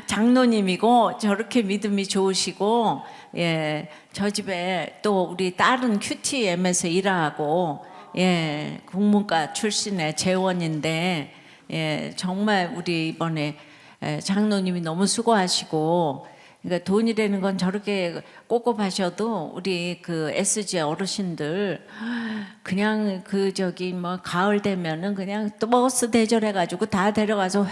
장로님이고 저렇게 믿음이 좋으시고, 예, 저 집에 또 우리 딸은 QTM에서 일하고, 예, 국문과 출신의 재원인데, 예, 정말 우리 이번에 장로님이 너무 수고하시고. 그러니까 돈이라는 건 저렇게 꿉꿉하셔도 우리 그 SG 어르신들 그냥 그 저기 뭐 가을 되면은 그냥 또 버스 대절해가지고 다 데려가서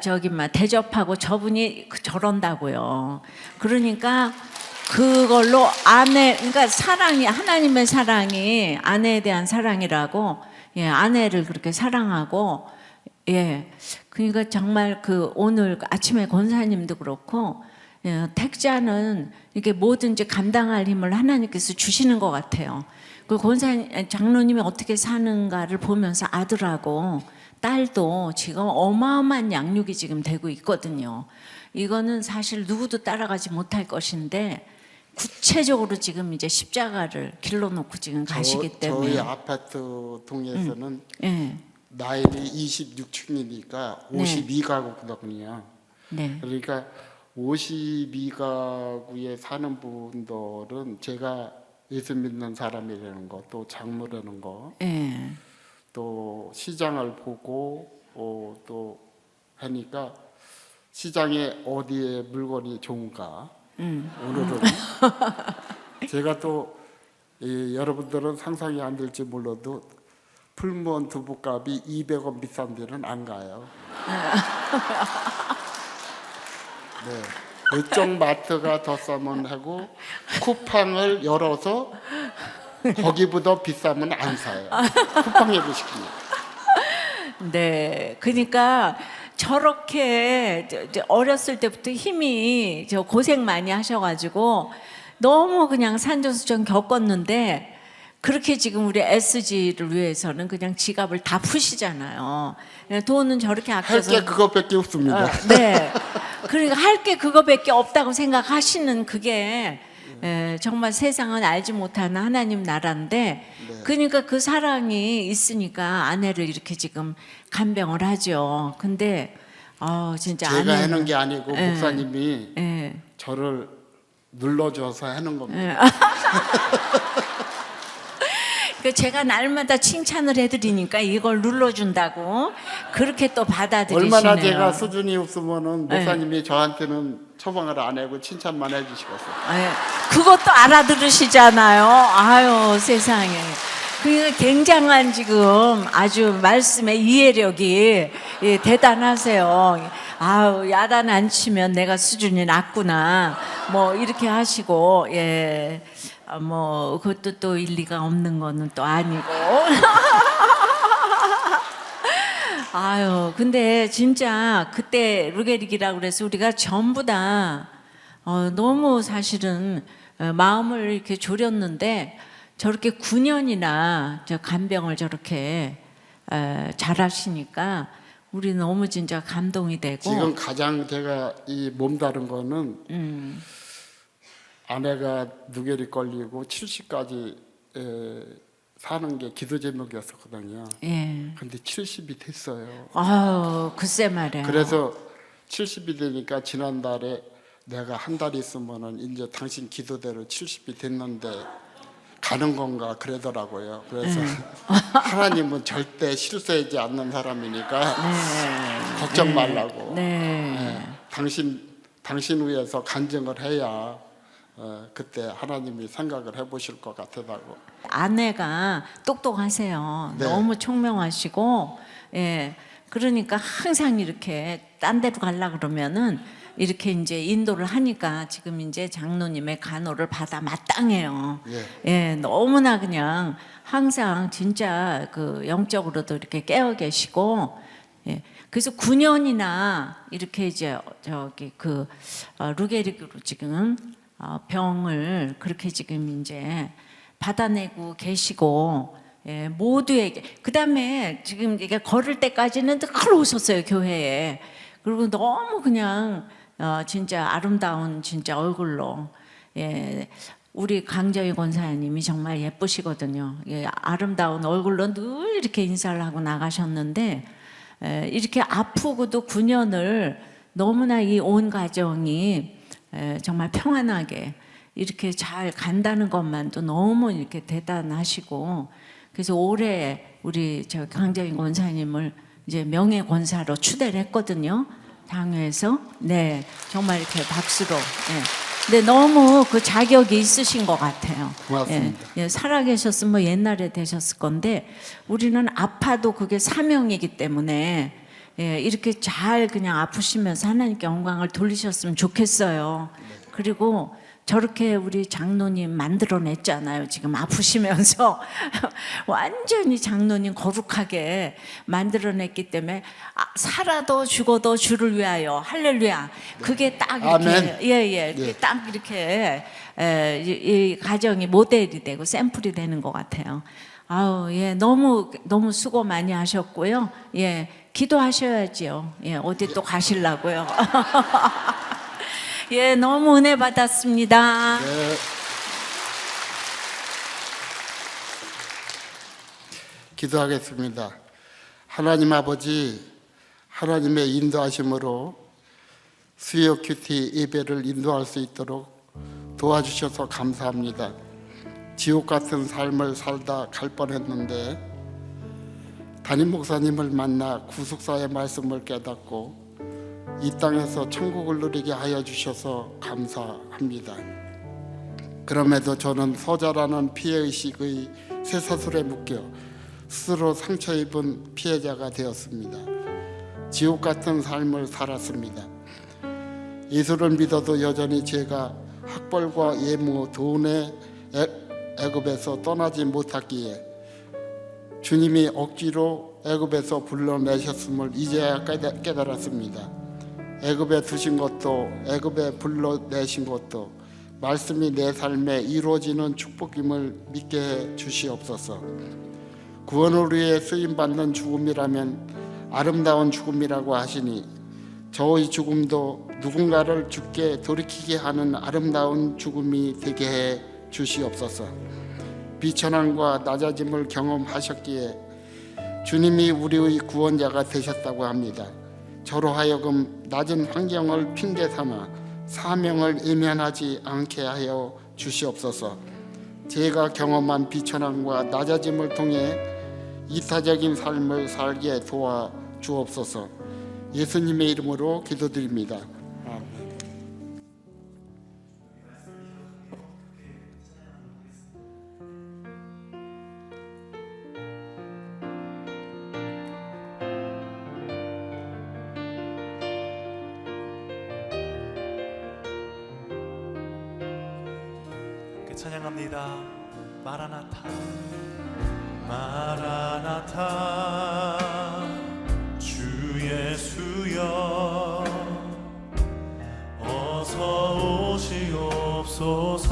저기 막 대접하고 저분이 저런다고요. 그러니까 그걸로 그러니까 사랑이 하나님의 사랑이 아내에 대한 사랑이라고, 예, 아내를 그렇게 사랑하고, 예, 그러니까 정말 그 오늘 아침에 권사님도 그렇고, 예, 택자는 이렇게 뭐든지 감당할 힘을 하나님께서 주시는 것 같아요. 그 장로님이 어떻게 사는가를 보면서 아들하고 딸도 지금 어마어마한 양육이 지금 되고 있거든요. 이거는 사실 누구도 따라가지 못할 것인데 구체적으로 지금 이제 십자가를 길러놓고 지금 가시기 때문에 저희 아파트 동에서는 예. 나일이 26층이니까 52가구거든요. 네. 그러니까 52가구에 사는 분들은 제가 예수 믿는 사람이라는 거, 또 장로라는 거, 예. 또 시장을 보고 또 하니까 시장에 어디에 물건이 좋은가. 오늘은 제가 또 여러분들은 상상이 안 될지 몰라도 풀무원 두부값이 200원 비싼 데는 안 가요. 네. 이쪽 마트가 더 싸면 하고 쿠팡을 열어서 거기보다 비싸면 안 사요. 쿠팡에 보시기요. 네. 그러니까 저렇게 어렸을 때부터 힘이 고생 많이 하셔가지고 너무 그냥 산전수전 겪었는데 그렇게 지금 우리 SG를 위해서는 그냥 지갑을 다 푸시잖아요. 돈은 저렇게 아껴서 할 게 그것밖에 없습니다. 네. 그러니까 할 게 그거밖에 없다고 생각하시는 그게 정말 세상은 알지 못하는 하나님 나라인데, 그러니까 그 사랑이 있으니까 아내를 이렇게 지금 간병을 하죠. 근데 진짜 제가 아내는 하는 게 아니고 목사님이 예. 저를 눌러줘서 하는 겁니다. 그 제가 날마다 칭찬을 해드리니까 이걸 눌러준다고 그렇게 또 받아들이시네요. 얼마나 제가 수준이 없으면은 목사님이 저한테는 처방을 안 하고 칭찬만 해주시겠어요. 그것도 알아들으시잖아요. 아유 세상에. 그러니까 굉장한 지금 아주 말씀의 이해력이 대단하세요. 아우 야단 안 치면 내가 수준이 낮구나. 뭐 이렇게 하시고 예. 뭐 그것도 또 일리가 없는 거는 또 아니고. 아유, 근데 진짜 그때 루게릭이라고 그래서 우리가 전부 다 너무 사실은 마음을 이렇게 졸였는데 저렇게 9년이나 저 간병을 저렇게 잘하시니까 우리 너무 진짜 감동이 되고. 지금 가장 제가 이 몸다른 거는 아내가 누게리 걸리고 70까지 사는 게 기도 제목이었었거든요. 예. 근데 70이 됐어요. 아유, 글쎄 말이에요. 그래서 70이 되니까 지난달에 내가 한 달 있으면은 이제 당신 기도대로 70이 됐는데 가는 건가 그러더라고요. 그래서 하나님은 절대 실수하지 않는 사람이니까 걱정 말라고. 네. 당신 위해서 간증을 해야 그때 하나님이 생각을 해보실 것 같다고. 아내가 똑똑하세요. 네. 너무 총명하시고, 예. 그러니까 항상 이렇게 딴 데로 가려 그러면은 이렇게 이제 인도를 하니까 지금 이제 장로님의 간호를 받아 마땅해요. 예, 너무나 그냥 항상 진짜 그 영적으로도 이렇게 깨어 계시고, 예. 그래서 9년이나 이렇게 이제 저기 그 루게릭으로 지금 병을 그렇게 지금 이제 받아내고 계시고, 예, 모두에게. 그다음에 지금 이게 걸을 때까지는 늘 오셨어요, 교회에. 그리고 너무 그냥 진짜 아름다운 진짜 얼굴로, 예, 우리 강정희 권사님이 정말 예쁘시거든요. 예, 아름다운 얼굴로 늘 이렇게 인사를 하고 나가셨는데, 이렇게 아프고도 9년을 너무나 이 온 가정이 정말 평안하게 이렇게 잘 간다는 것만도 너무 이렇게 대단하시고, 그래서 올해 우리 저 강정희 권사님을 이제 명예 권사로 추대를 했거든요. 당회에서. 네, 정말 이렇게 박수로. 예. 근데 너무 그 자격이 있으신 것 같아요. 고맙습니다. 예, 예, 살아계셨으면 뭐 옛날에 되셨을 건데 우리는 아파도 그게 사명이기 때문에, 예, 이렇게 잘 그냥 아프시면서 하나님께 영광을 돌리셨으면 좋겠어요. 그리고 저렇게 우리 장로님 만들어냈잖아요. 지금 아프시면서 완전히 장로님 거룩하게 만들어냈기 때문에 살아도 죽어도 주를 위하여 할렐루야. 그게 딱 이렇게, 아멘. 예, 그게 딱 이렇게 이 가정이 모델이 되고 샘플이 되는 것 같아요. 아우, 예, 너무 수고 많이 하셨고요. 예, 기도하셔야지요. 예, 어디 또 가시려고요. 예, 너무 은혜 받았습니다. 네. 기도하겠습니다. 하나님 아버지, 하나님의 인도하심으로 수요 큐티 예배를 인도할 수 있도록 도와주셔서 감사합니다. 지옥 같은 삶을 살다 갈 뻔했는데 담임 목사님을 만나 구속사의 말씀을 깨닫고 이 땅에서 천국을 누리게 하여 주셔서 감사합니다. 그럼에도 저는 소자라는 피해의식의 쇠사슬에 묶여 스스로 상처 입은 피해자가 되었습니다. 지옥 같은 삶을 살았습니다. 예수를 믿어도 여전히 제가 학벌과 예무, 돈의 애굽에서 떠나지 못하기에 주님이 억지로 애굽에서 불러내셨음을 이제야 깨달았습니다. 애굽에 두신 것도 애굽에 불러내신 것도 말씀이 내 삶에 이루어지는 축복임을 믿게 해 주시옵소서. 구원을 위해 쓰임받는 죽음이라면 아름다운 죽음이라고 하시니 저의 죽음도 누군가를 죽게 돌이키게 하는 아름다운 죽음이 되게 해 주시옵소서. 비천함과 낮아짐을 경험하셨기에 주님이 우리의 구원자가 되셨다고 합니다. 저로 하여금 낮은 환경을 핑계 삼아 사명을 외면하지 않게 하여 주시옵소서. 제가 경험한 비천함과 낮아짐을 통해 이타적인 삶을 살게 도와 주옵소서. 예수님의 이름으로 기도드립니다. 아멘. 찬양합니다. 마라나타 마라나타 예수여 어서 오시옵소서.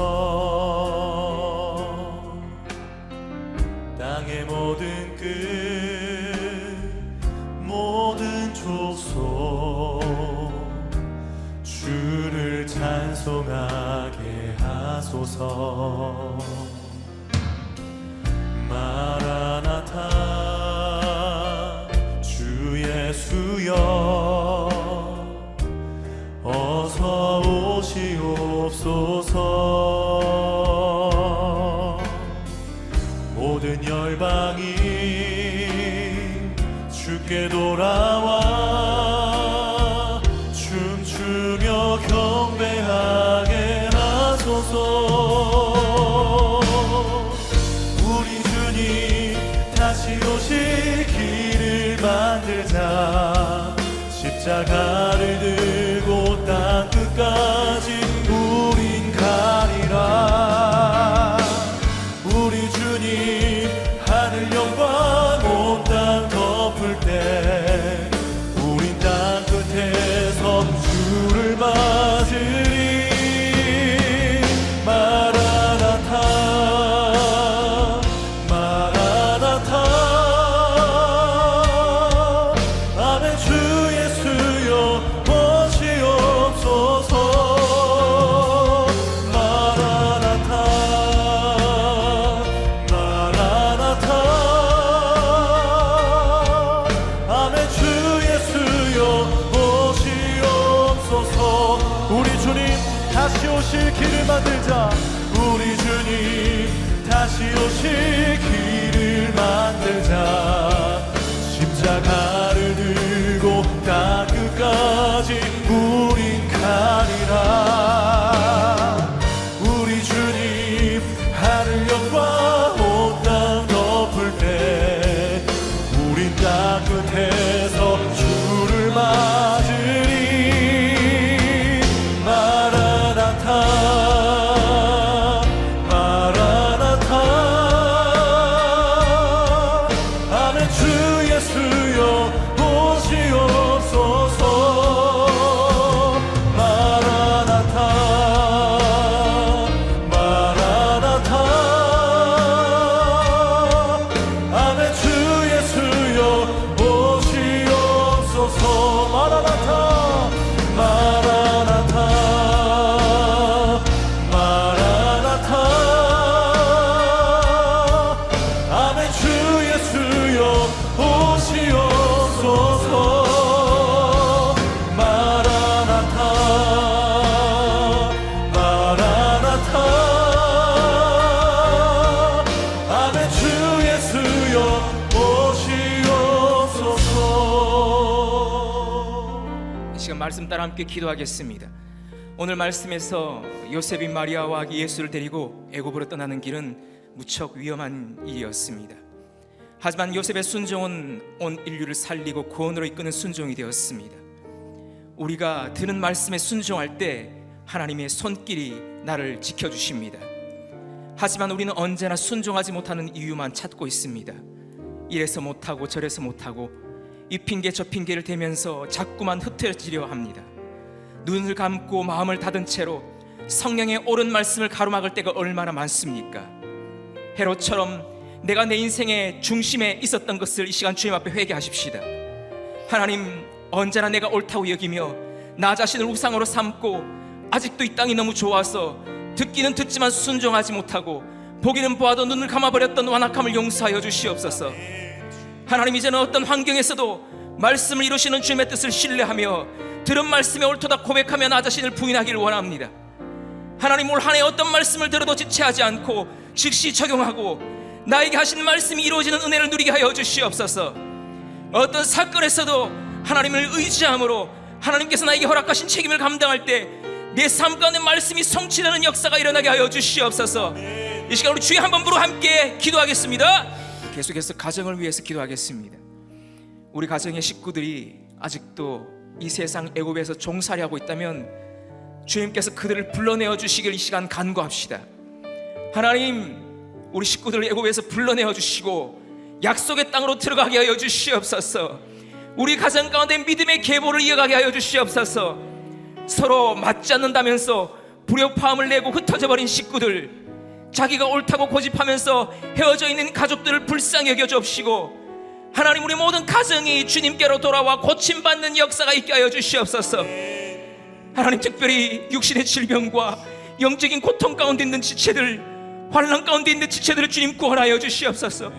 땅의 모든 끝 모든 족속 주를 찬송하게 하소서. 마라나타 주 예수여 어서 오시옵소서. 모든 열방이 주께 돌아와 춤추며 경배하게 하소서. 우리 주님 다시 오실 길을 만들자. 십자가를 들고 땅 끝까지 우린 가리라. 우리 주님 하늘 영광 온 땅 덮을 때 우린 땅 끝에서 주를 맞으리. 마라나타 마라나타 아멘. 주 예수여 오시옵소서. 마라나타 마라나타 아멘. 주 예수여 오시옵소서. 우리 주님 다시 오실 길을 만들자. 우리 주님 다시 오실 길을 만들자. 십자가를 들고 땅 끝까지 우린 가리라. 우리 주님 하늘 영광 온 땅 덮을 때 우린 땅 끝에서 주를 맞으리. 마라나타 마라나타 아멘. 주 예수여 오시옵소서. 마라나타 마라나타 아멘. 주 예수여 오시옵소서. 마라나타 마라나타 마라나타 아멘. 주 예수여 오시옵소서. 마라나타 마라나타 아멘. 주 예수여 오시옵소서. 이 시간 말씀 따라 함께 기도하겠습니다. 오늘 말씀에서 요셉이 마리아와 예수를 데리고 애굽으로 떠나는 길은 무척 위험한 일이었습니다. 하지만 요셉의 순종은 온 인류를 살리고 구원으로 이끄는 순종이 되었습니다. 우리가 듣는 말씀에 순종할 때 하나님의 손길이 나를 지켜주십니다. 하지만 우리는 언제나 순종하지 못하는 이유만 찾고 있습니다. 이래서 못하고 저래서 못하고 이 핑계 저 핑계를 대면서 자꾸만 흩어지려 합니다. 눈을 감고 마음을 닫은 채로 성령의 옳은 말씀을 가로막을 때가 얼마나 많습니까? 헤롯처럼 내가 내 인생의 중심에 있었던 것을 이 시간 주님 앞에 회개하십시다. 하나님, 언제나 내가 옳다고 여기며 나 자신을 우상으로 삼고 아직도 이 땅이 너무 좋아서 듣기는 듣지만 순종하지 못하고 보기는 보아도 눈을 감아버렸던 완악함을 용서하여 주시옵소서. 하나님, 이제는 어떤 환경에서도 말씀을 이루시는 주님의 뜻을 신뢰하며 들은 말씀에 옳도다 고백하며 나 자신을 부인하기를 원합니다. 하나님, 올 한 해 어떤 말씀을 들어도 지체하지 않고 즉시 적용하고 나에게 하신 말씀이 이루어지는 은혜를 누리게 하여 주시옵소서. 어떤 사건에서도 하나님을 의지함으로 하나님께서 나에게 허락하신 책임을 감당할 때 내 삶 가운데 말씀이 성취되는 역사가 일어나게 하여 주시옵소서. 이 시간 우리 주의 한 번 부로 함께 기도하겠습니다. 계속해서 가정을 위해서 기도하겠습니다. 우리 가정의 식구들이 아직도 이 세상 애굽에서 종살이 하고 있다면 주님께서 그들을 불러내어 주시길 이 시간 간구합시다. 하나님, 우리 식구들을 애굽에서 불러내어 주시고 약속의 땅으로 들어가게 하여 주시옵소서. 우리 가정 가운데 믿음의 계보를 이어가게 하여 주시옵소서. 서로 맞지 않는다면서 불협화음을 내고 흩어져 버린 식구들, 자기가 옳다고 고집하면서 헤어져 있는 가족들을 불쌍히 여겨 주옵시고, 하나님 우리 모든 가정이 주님께로 돌아와 고침받는 역사가 있게 하여 주시옵소서. 하나님 특별히 육신의 질병과 영적인 고통 가운데 있는 지체들, 환난 가운데 있는 지체들을 주님 구원하여 주시옵소서.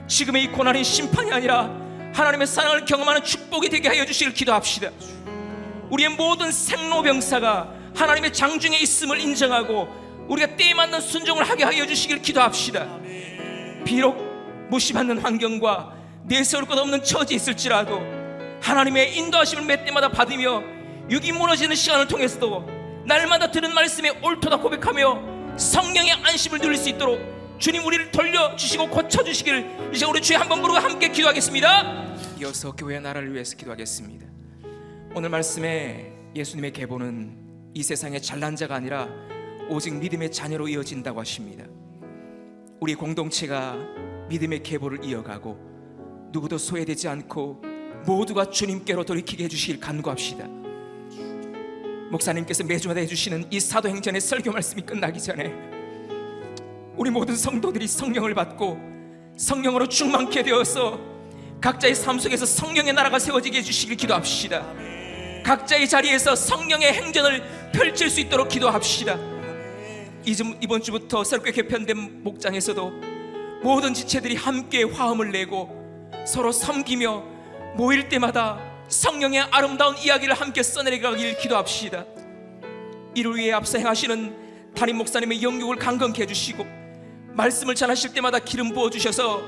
지금의 이 고난이 심판이 아니라 하나님의 사랑을 경험하는 축복이 되게 하여 주시길 기도합시다. 우리의 모든 생로병사가 하나님의 장중에 있음을 인정하고 우리가 때에 맞는 순종을 하게 하여 주시길 기도합시다. 비록 무시받는 환경과 내세울 것 없는 처지에 있을지라도 하나님의 인도하심을 몇 때마다 받으며 육이 무너지는 시간을 통해서도 날마다 들은 말씀에 옳도다 고백하며 성령의 안심을 누릴 수 있도록 주님 우리를 돌려주시고 고쳐주시길 이제 우리 주의 한번 부르고 함께 기도하겠습니다. 이어서 교회 나라를 위해서 기도하겠습니다. 오늘 말씀에 예수님의 계보는 이 세상의 잘난 자가 아니라 오직 믿음의 자녀로 이어진다고 하십니다. 우리 공동체가 믿음의 계보를 이어가고 누구도 소외되지 않고 모두가 주님께로 돌이키게 해주시길 간구합시다. 목사님께서 매주마다 해주시는 이 사도행전의 설교 말씀이 끝나기 전에 우리 모든 성도들이 성령을 받고 성령으로 충만케 되어서 각자의 삶 속에서 성령의 나라가 세워지게 해주시길 기도합시다. 각자의 자리에서 성령의 행전을 펼칠 수 있도록 기도합시다. 이번 주부터 새롭게 개편된 목장에서도 모든 지체들이 함께 화음을 내고 서로 섬기며 모일 때마다 성령의 아름다운 이야기를 함께 써내려가길 기도합시다. 이를 위해 앞서 행하시는 담임 목사님의 영육을 강건케 해주시고 말씀을 전하실 때마다 기름 부어주셔서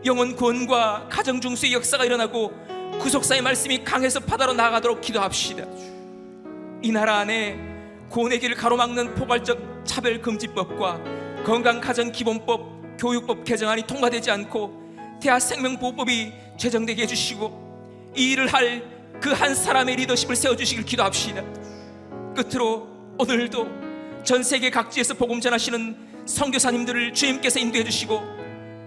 영혼 구원과 가정 중수의 역사가 일어나고 구속사의 말씀이 강해서 바다로 나아가도록 기도합시다. 이 나라 안에 구원의 길을 가로막는 포괄적 차별금지법과 건강가정기본법, 교육법 개정안이 통과되지 않고 대하생명보호법이 제정되게 해주시고 이 일을 할 그 한 사람의 리더십을 세워주시길 기도합시다. 끝으로 오늘도 전 세계 각지에서 복음 전하시는 선교사님들을 주님께서 인도해 주시고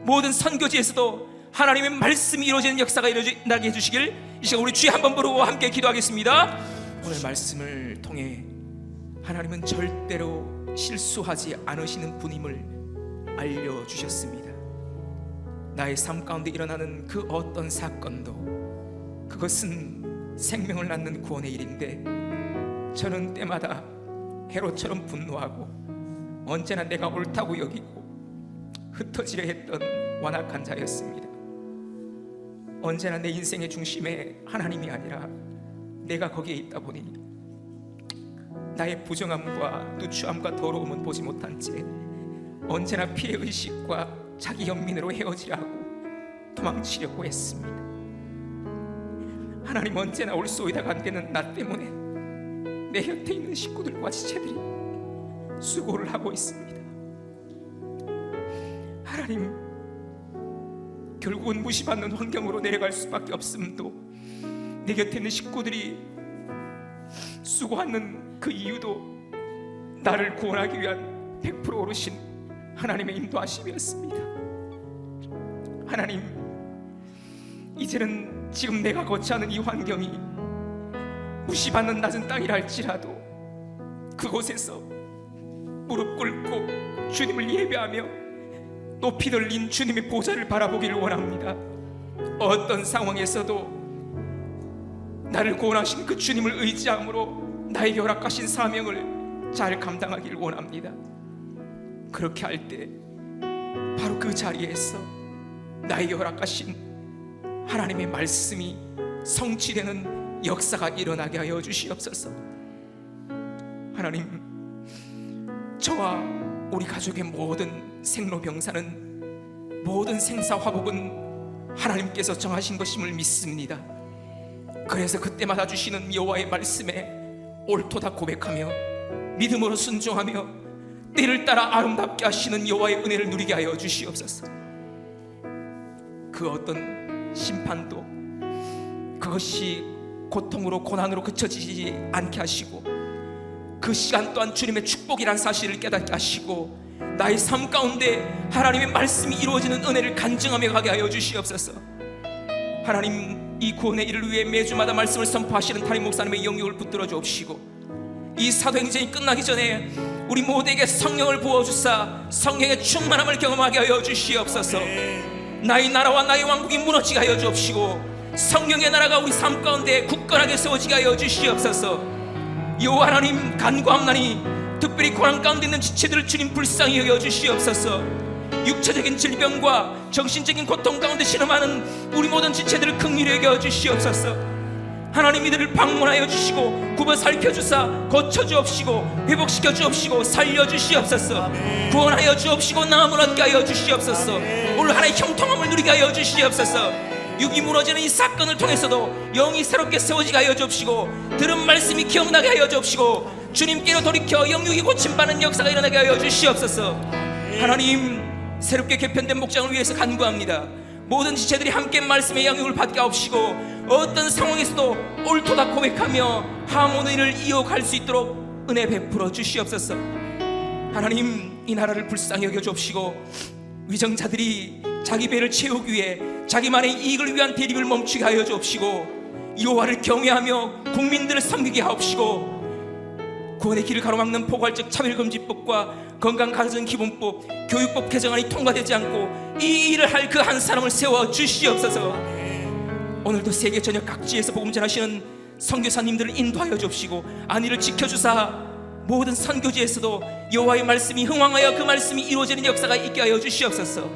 모든 선교지에서도 하나님의 말씀이 이루어지는 역사가 일어나게 해주시길 이 시간 우리 주여 한번 부르고 함께 기도하겠습니다. 오늘 말씀을 통해 하나님은 절대로 실수하지 않으시는 분임을 알려주셨습니다. 나의 삶 가운데 일어나는 그 어떤 사건도 그것은 생명을 낳는 구원의 일인데 저는 때마다 헤롯처럼 분노하고 언제나 내가 옳다고 여기고 흩어지려 했던 완악한 자였습니다. 언제나 내 인생의 중심에 하나님이 아니라 내가 거기에 있다 보니 나의 부정함과 누추함과 더러움은 보지 못한 채 언제나 피해의식과 자기 연민으로 헤어지려 하고 도망치려고 했습니다. 하나님 언제나 올소이다가 안 되는 나 때문에 내 곁에 있는 식구들과 지체들이 수고를 하고 있습니다. 하나님, 결국은 무시받는 환경으로 내려갈 수밖에 없음도 내 곁에 있는 식구들이 수고하는 그 이유도 나를 구원하기 위한 100% 오르신 하나님의 인도하심이었습니다. 하나님, 이제는 지금 내가 거처하는 이 환경이 무시받는 낮은 땅이라 할지라도 그곳에서 무릎 꿇고 주님을 예배하며 높이 들린 주님의 보좌를 바라보기를 원합니다. 어떤 상황에서도 나를 구원하신 그 주님을 의지함으로 나에게 허락하신 사명을 잘 감당하기를 원합니다. 그렇게 할 때 바로 그 자리에서 나에게 허락하신 하나님의 말씀이 성취되는 역사가 일어나게 하여 주시옵소서. 하나님, 저와 우리 가족의 모든 생로병사는 모든 생사화복은 하나님께서 정하신 것임을 믿습니다. 그래서 그때마다 주시는 여호와의 말씀에 옳도다 고백하며 믿음으로 순종하며 때를 따라 아름답게 하시는 여호와의 은혜를 누리게 하여 주시옵소서. 그 어떤 심판도 그것이 고통으로 고난으로 그쳐지지 않게 하시고 그 시간 또한 주님의 축복이란 사실을 깨닫게 하시고 나의 삶 가운데 하나님의 말씀이 이루어지는 은혜를 간증하며 가게 하여 주시옵소서. 하나님, 이 구원의 일을 위해 매주마다 말씀을 선포하시는 담임 목사님의 영역을 붙들어 주옵시고, 이 사도행전이 끝나기 전에 우리 모두에게 성령을 부어주사 성령의 충만함을 경험하게 하여 주시옵소서. 나의 나라와 나의 왕국이 무너지게 하여 주옵시고, 성령의 나라가 우리 삶 가운데 굳건하게 세워지게 하여 주시옵소서. 여호와 하나님, 간구함나니 특별히 고난 가운데 있는 지체들을 주님 불쌍히 여겨 주시옵소서. 육체적인 질병과 정신적인 고통 가운데 신음하는 우리 모든 지체들을 긍휼히 여겨 주시옵소서. 하나님, 이들을 방문하여 주시고 굽어 살펴주사 고쳐 주옵시고 회복시켜 주옵시고 살려 주시옵소서. 구원하여 주옵시고 나음을 얻게 하여 주시옵소서. 오늘 하나의 형통함을 누리게 하여 주시옵소서. 육이 무너지는 이 사건을 통해서도 영이 새롭게 세워지게 하여 주옵시고, 들은 말씀이 기억나게 하여 주옵시고, 주님께로 돌이켜 영육이 고침받는 역사가 일어나게 하여 주시옵소서. 하나님, 새롭게 개편된 목장을 위해서 간구합니다. 모든 지체들이 함께 말씀의 영육을 받게 하옵시고, 어떤 상황에서도 옳도다 고백하며 하모니를 이어갈 수 있도록 은혜 베풀어 주시옵소서. 하나님, 이 나라를 불쌍히 여겨 주옵시고, 위정자들이 자기 배를 채우기 위해 자기만의 이익을 위한 대립을 멈추게 하여 주옵시고, 여호와를 경외하며 국민들을 섬기게 하옵시고, 구원의 길을 가로막는 포괄적 차별금지법과 건강가정기본법, 교육법 개정안이 통과되지 않고 이 일을 할 그 한 사람을 세워 주시옵소서. 오늘도 세계 전역 각지에서 복음 전하시는 선교사님들을 인도하여 주옵시고, 안위를 지켜주사 모든 선교지에서도 여호와의 말씀이 흥왕하여 그 말씀이 이루어지는 역사가 있게 하여 주시옵소서.